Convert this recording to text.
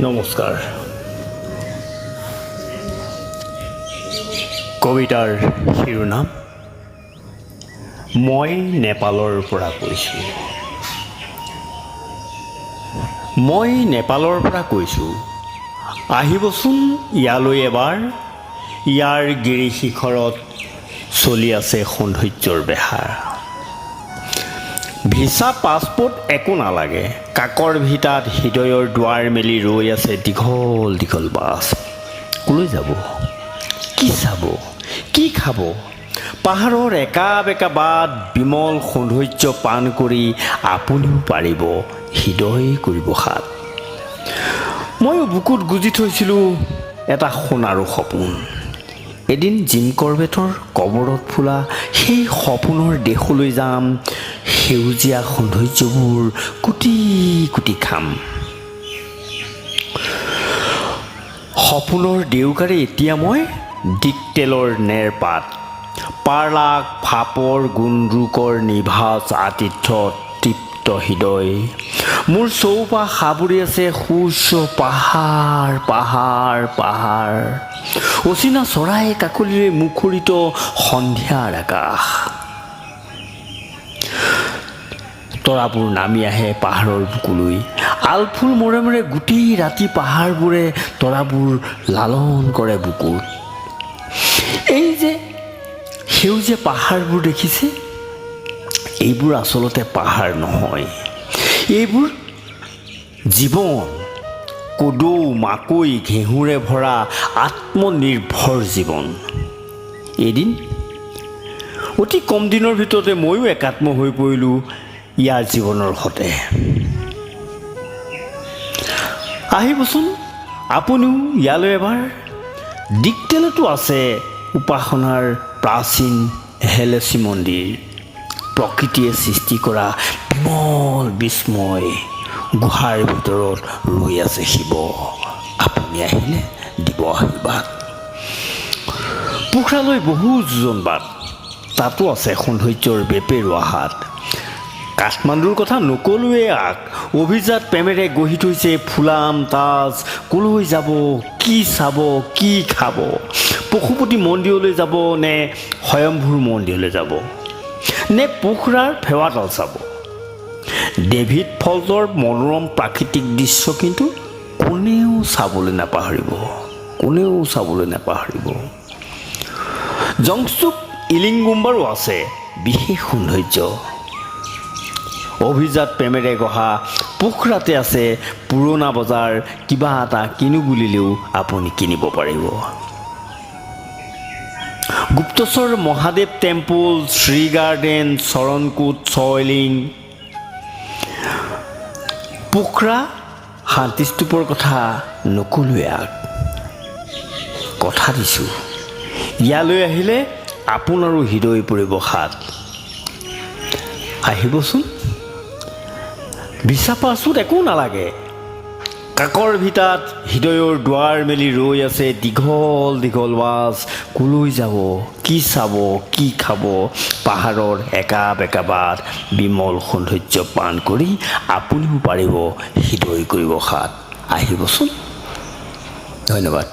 নমস্কাৰ। কবিতাৰ শিৰোনাম মই নেপালৰ পৰা কৈছোঁ। মই নেপালৰ পৰা কৈছোঁ, আহিবচোন ইয়ালৈ এবাৰ। ইয়াৰ গিৰিশিখৰত চলি আছে সৌন্দৰ্যৰ বেহাৰ। ভিছা পাছপোৰ্ট একো নালাগে, কাকৰ ভিতাত হৃদয়ৰ দুৱাৰ মেলি ৰৈ আছে দীঘল দীঘল বাছ। কলৈ যাব, কি চাব, কি খাব? পাহাৰৰ একা বেকা বাট, বিমল সৌন্দৰ্য পান কৰি আপুনিও পাৰিব হৃদয় কৰিব সাত। ময়ো বুকুত গুজি থৈছিলোঁ এটা সোণাৰু সপোন। এদিন জিম কৰবেটৰ কবৰত ফুলা সেই সপোনৰ দেশলৈ যাম। সেউজীয়া সৌন্দৰ্যবোৰ কোটি কোটি খাম। সপোনৰ দেউকাৰে এতিয়া মই দিকতেলৰ নেৰপাত, পাৰ্লাক ফাপৰ গুণৰূকৰ নিভাজ আতিথ্যত তৃপ্ত হৃদয়। মোৰ চৌপাশ সাৱৰি আছে সূৰ্য পাহাৰ পাহাৰ পাহাৰ, অচিনা চৰাই কাকলিৰে মুখৰিত সন্ধিয়াৰ আকাশ। তৰাবোৰ নামি আহে পাহাৰৰ বুকুলৈ, আলফুল মূৰে মূৰে গোটেই ৰাতি পাহাৰবোৰে তৰাবোৰ লালন কৰে বুকুত। এই যে সেউজীয়া পাহাৰবোৰ দেখিছে, এইবোৰ আচলতে পাহাৰ নহয়, এইবোৰ জীৱন। কোদৌ মাকৈ ঘেঁহুৰে ভৰা আত্মনিৰ্ভৰ জীৱন। এদিন অতি কম দিনৰ ভিতৰতে ময়ো একাত্ম হৈ পৰিলোঁ ইয়াৰ জীৱনৰ সতে। আহিবচোন আপুনিও ইয়ালৈ এবাৰ। দিকতেলতো আছে উপাসনাৰ প্ৰাচীন হেলেচি মন্দিৰ, প্ৰকৃতিয়ে সৃষ্টি কৰা বিমল বিস্ময়। গুহাৰ ভিতৰত ৰৈ আছে শিৱ, আপুনি আহিলে দিব আশীৰ্বাদ। পোখৰালৈ বহু যোজন বাট, তাতো আছে সৌন্দৰ্যৰ বেপেৰুৱা হাত। কাঠমাণ্ডুৰ কথা নকলোৱে আক, অভিজাত প্ৰেমেৰে গঢ়ি থৈছে ফুলাম তাজ। কলৈ যাব, কি চাব, কি খাব? পশুপতি মন্দিৰলৈ যাব নে স্বয়ম্ভূৰ মন্দিৰলৈ যাব, নে পোখৰাৰ ফেৱাতাল চাব? ডেভিড ফল্টৰ মনোৰম প্ৰাকৃতিক দৃশ্য কিন্তু কোনেও চাবলৈ নাপাহৰিব, কোনেও চাবলৈ নাপাহৰিব। জংচুক ইলিংগুম্বাৰো আছে বিশেষ সৌন্দৰ্য। অভিজাত প্ৰেমেৰে গঢ়া পোখৰাতে আছে পুৰণা বজাৰ। কিবা এটা কিনো বুলিলেও আপুনি কিনিব পাৰিব। গুপ্তেশ্বৰ মহাদেৱ টেম্পল, শ্ৰী গাৰ্ডেন, চৰণকোট, ছয়লিং, পোখৰা শান্তিস্তূপৰ কথা নকলোৱে আক। কথা দিছোঁ, ইয়ালৈ আহিলে আপোনাৰো হৃদয় পৰিব সাত। আহিবচোন, ভিছা পাছপোৰ্ট একো নালাগে, কাকৰ ভিতাত হৃদয়ৰ দুৱাৰ মেলি ৰৈ আছে দীঘল দীঘল বাছ। কলৈ যাব, কি চাব, কি খাব? পাহাৰৰ একা বেকা বাট, বিমল সৌন্দৰ্য পান কৰি আপুনিও পাৰিব হৃদয় কৰিব সাত। আহিবচোন। ধন্যবাদ।